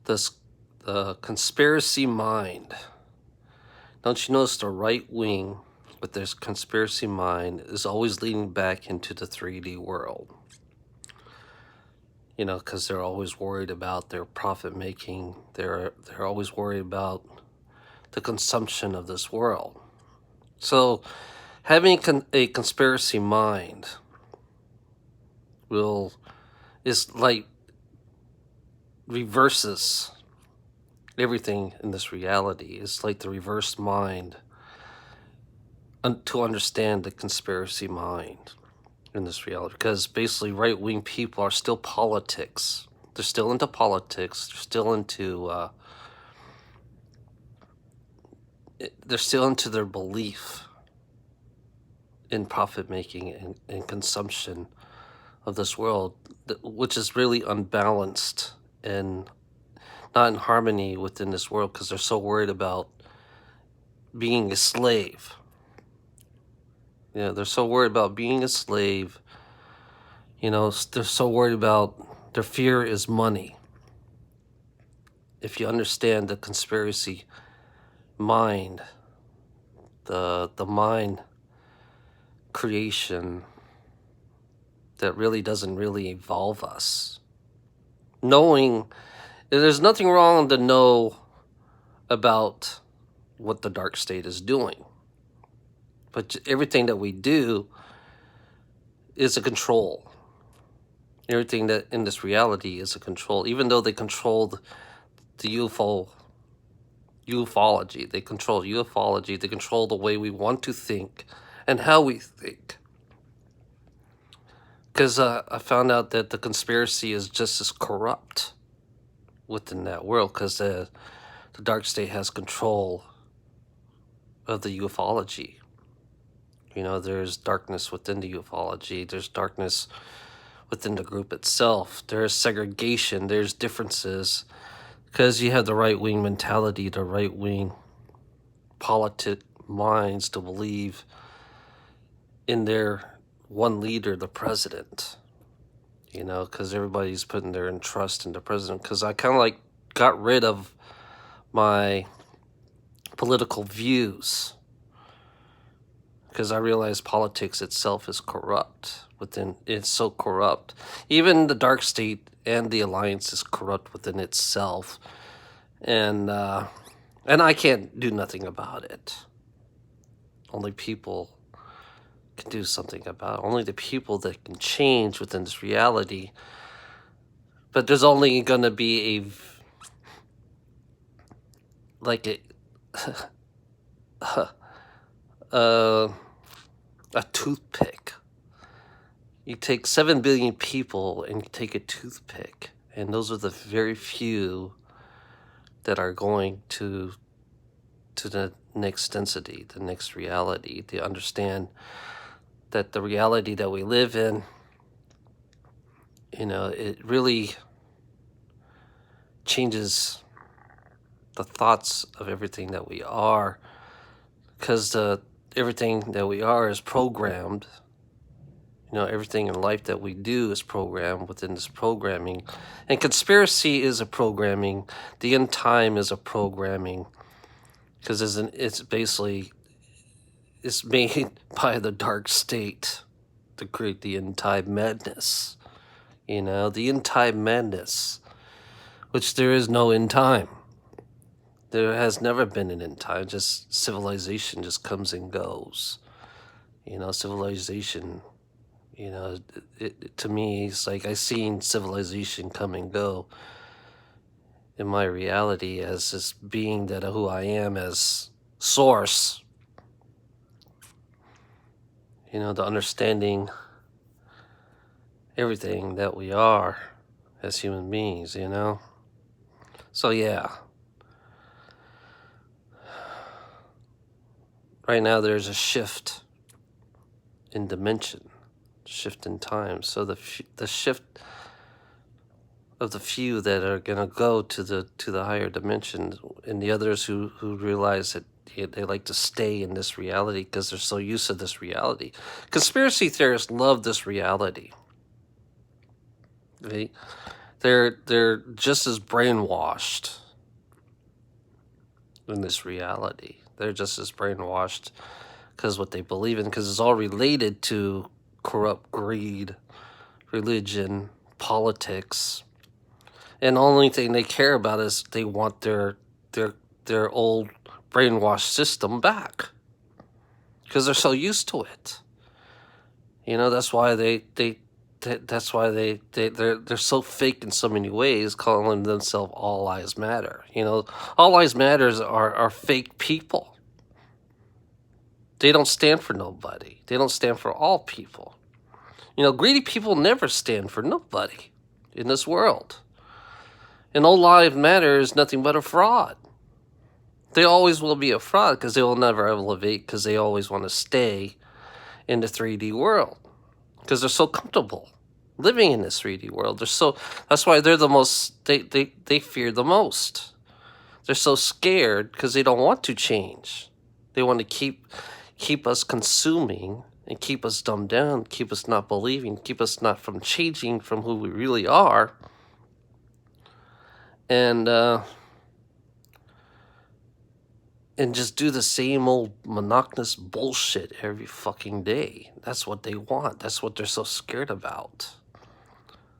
this the conspiracy mind. Don't you notice the right wing with this conspiracy mind is always leading back into the 3D world? Because they're always worried about their profit making. They're always worried about the consumption of this world. So having a conspiracy mind is like reverses everything in this reality. It's like the reverse mind to understand the conspiracy mind in this reality, because basically right-wing people are still politics. They're still into politics. They're still into their belief in profit making and consumption of this world, which is really unbalanced and not in harmony within this world, because they're so worried about being a slave. They're so worried about being a slave. They're so worried about their fear is money. If you understand the conspiracy mind, the mind creation that really doesn't really evolve us. Knowing, there's nothing wrong to know about what the dark state is doing. But everything that we do is a control. Everything that in this reality is a control. Even though they controlled the ufology, they control ufology, they control the way we want to think and how we think. Because I found out that the conspiracy is just as corrupt within that world, because the dark state has control of the ufology. There's darkness within the ufology. There's darkness within the group itself. There's segregation. There's differences. Because you have the right-wing mentality, the right-wing politic minds to believe in their one leader, the president. Because everybody's putting their trust in the president. Because I kind of got rid of my political views, because I realize politics itself is corrupt it's so corrupt. Even the dark state and the alliance is corrupt within itself, and I can't do nothing about it. Only people can do something about it. Only the people that can change within this reality. But there's only going to be a toothpick. You take 7 billion people and you take a toothpick, and those are the very few that are going to the next density, the next reality. They understand that the reality that we live in, it really changes the thoughts of everything that we are, because everything that we are is programmed. Everything in life that we do is programmed within this programming. And conspiracy is a programming. The end time is a programming. Because it's made by the dark state to create the end time madness. The end time madness, which there is no end time. There has never been an end time. Just civilization just comes and goes. Civilization, to me, it's like I've seen civilization come and go in my reality as this being that who I am as source. The understanding everything that we are as human beings, So yeah. Right now there's a shift in dimension, shift in time. So the shift of the few that are going to go to the higher dimension, and the others who realize that they like to stay in this reality because they're so used to this reality. Conspiracy theorists love this reality. They're just as brainwashed in this reality. They're just as brainwashed because what they believe in, because it's all related to corrupt greed, religion, politics, and the only thing they care about is they want their old brainwashed system back because they're so used to it. That's why they're so fake in so many ways, calling themselves All Lives Matter. All Lives Matters are fake people. They don't stand for nobody. They don't stand for all people. Greedy people never stand for nobody in this world. And All Lives Matter is nothing but a fraud. They always will be a fraud because they will never elevate, because they always want to stay in the 3D world because they're so comfortable living in this 3D world. That's why they're the most, they fear the most. They're so scared because they don't want to change. They want to keep us consuming and keep us dumbed down, keep us not believing, keep us not from changing from who we really are. And just do the same old monotonous bullshit every fucking day. That's what they want. That's what they're so scared about.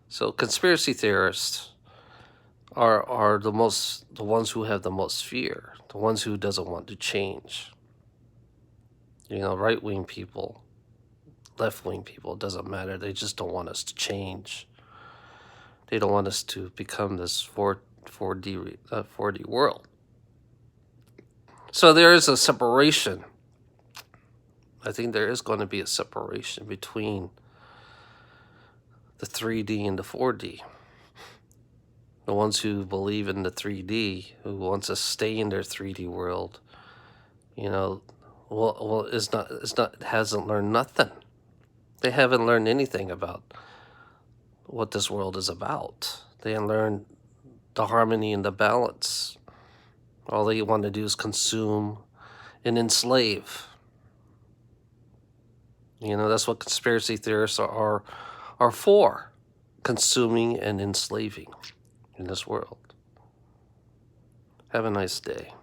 So conspiracy theorists are the ones who have the most fear, the ones who doesn't want to change. Right-wing people, left-wing people, it doesn't matter. They just don't want us to change. They don't want us to become this 4D world. So there is a separation. I think there is going to be a separation between the 3D and the 4D. The ones who believe in the 3D, who wants to stay in their 3D world, hasn't learned nothing. They haven't learned anything about what this world is about. They haven't learned the harmony and the balance. All they want to do is consume and enslave. That's what conspiracy theorists are for. Consuming and enslaving in this world. Have a nice day.